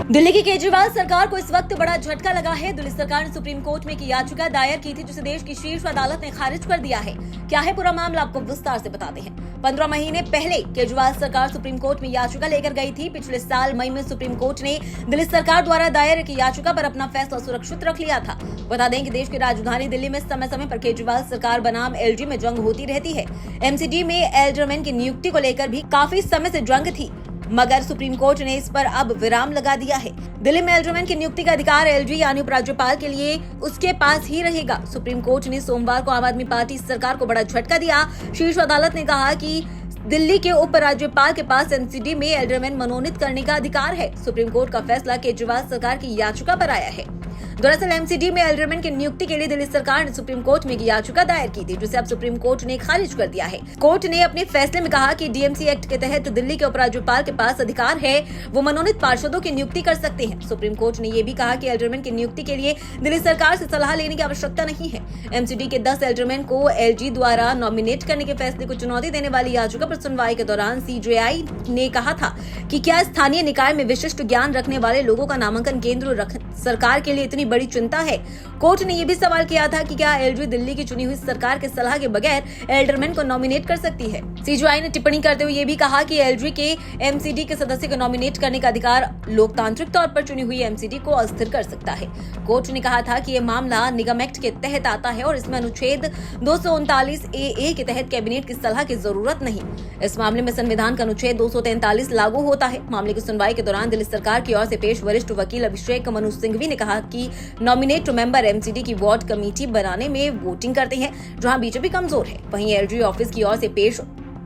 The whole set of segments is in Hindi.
दिल्ली की केजरीवाल सरकार को इस वक्त बड़ा झटका लगा है। दिल्ली सरकार ने सुप्रीम कोर्ट में एक याचिका दायर की थी, जिसे देश की शीर्ष अदालत ने खारिज कर दिया है। क्या है पूरा मामला, आपको विस्तार से बताते हैं। 15 महीने पहले केजरीवाल सरकार सुप्रीम कोर्ट में याचिका लेकर गई थी। पिछले साल मई में सुप्रीम कोर्ट ने दिल्ली सरकार द्वारा दायर एक याचिका पर अपना फैसला सुरक्षित रख लिया था। बता दें कि देश की राजधानी दिल्ली में समय समय पर केजरीवाल सरकार बनाम एलजी में जंग होती रहती है। एमसीडी में एल्डरमैन की नियुक्ति को लेकर भी काफी समय से जंग थी, मगर सुप्रीम कोर्ट ने इस पर अब विराम लगा दिया है। दिल्ली में एल्डरमैन की नियुक्ति का अधिकार एलजी यानी उपराज्यपाल के लिए उसके पास ही रहेगा। सुप्रीम कोर्ट ने सोमवार को आम आदमी पार्टी सरकार को बड़ा झटका दिया। शीर्ष अदालत ने कहा कि दिल्ली के उपराज्यपाल के पास एमसीडी में एल्डरमैन मनोनीत करने का अधिकार है। सुप्रीम कोर्ट का फैसला केजरीवाल सरकार की याचिका पर आया है। दरअसल एमसीडी में एल्डरमैन की नियुक्ति के लिए दिल्ली सरकार ने सुप्रीम कोर्ट में एक याचिका दायर की थी, जिसे अब सुप्रीम कोर्ट ने खारिज कर दिया है। कोर्ट ने अपने फैसले में कहा कि डीएमसी एक्ट के तहत दिल्ली के उपराज्यपाल के पास अधिकार है, वो मनोनीत पार्षदों की नियुक्ति कर सकते हैं। सुप्रीम कोर्ट ने यह भी कहा कि एल्डरमैन की नियुक्ति के लिए दिल्ली सरकार से सलाह लेने की आवश्यकता नहीं है। एमसीडी के 10 एल्डरमैन को एलजी द्वारा नॉमिनेट करने के फैसले को चुनौती देने वाली याचिका पर सुनवाई के दौरान सीजेआई ने कहा था कि क्या स्थानीय निकाय में विशिष्ट ज्ञान रखने वाले लोगों का नामांकन केंद्र सरकार के लिए इतनी बड़ी चिंता है। कोर्ट ने यह भी सवाल किया था कि क्या एलजी दिल्ली की चुनी हुई सरकार के सलाह के बगैर एल्डरमैन को नॉमिनेट कर सकती है। सीजेआई ने टिप्पणी करते हुए यह भी कहा कि एलजी के एमसीडी के सदस्य को नॉमिनेट करने का अधिकार लोकतांत्रिक तौर पर चुनी हुई एमसीडी को अस्थिर कर सकता है। कोर्ट ने कहा था कि यह मामला निगम एक्ट के तहत आता है और इसमें अनुच्छेद 239 ए के तहत कैबिनेट की सलाह की जरूरत नहीं। इस मामले में संविधान का अनुच्छेद 243 लागू होता है। मामले की सुनवाई के दौरान दिल्ली सरकार की ओर से पेश वरिष्ठ वकील अभिषेक मनु सिंघवी ने कहा कि नॉमिनेट मेंबर एमसीडी की वार्ड कमेटी बनाने में वोटिंग करते हैं, जहां बीजेपी कमजोर है। वहीं एलजी ऑफिस की ओर से पेश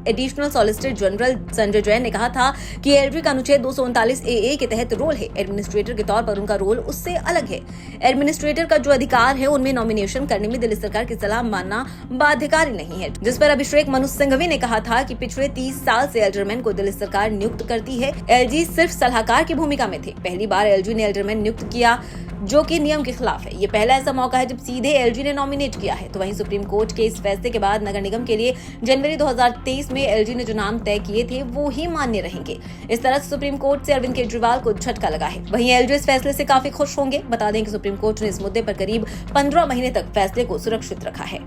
additional solicitor general Sanjay Jain ने कहा था कि एलजी का अनुच्छेद 239 ए के तहत रोल है। एडमिनिस्ट्रेटर के तौर पर उनका रोल उससे अलग है। एडमिनिस्ट्रेटर का जो अधिकार है, उनमें नॉमिनेशन करने में दिल्ली सरकार की सलाह मानना बाध्यकारी नहीं है। जिस पर अभिषेक मनु सिंघवी ने कहा था कि पिछले 30 साल से एल्डरमैन को दिल्ली सरकार नियुक्त करती है। एलजी सिर्फ सलाहकार की भूमिका में थे। पहली बार एलजी ने एल्डरमैन नियुक्त किया, जो कि नियम के खिलाफ है। ये पहला ऐसा मौका है जब सीधे एलजी ने नॉमिनेट किया है। तो वहीं सुप्रीम कोर्ट के इस फैसले के बाद नगर निगम के लिए जनवरी 2023 में एलजी ने जो नाम तय किए थे, वो ही मान्य रहेंगे। इस तरह सुप्रीम कोर्ट से अरविंद केजरीवाल को झटका लगा है। वहीं एलजी इस फैसले से काफी खुश होंगे। बता दें कि सुप्रीम कोर्ट ने इस मुद्दे पर करीब 15 महीने तक फैसले को सुरक्षित रखा है।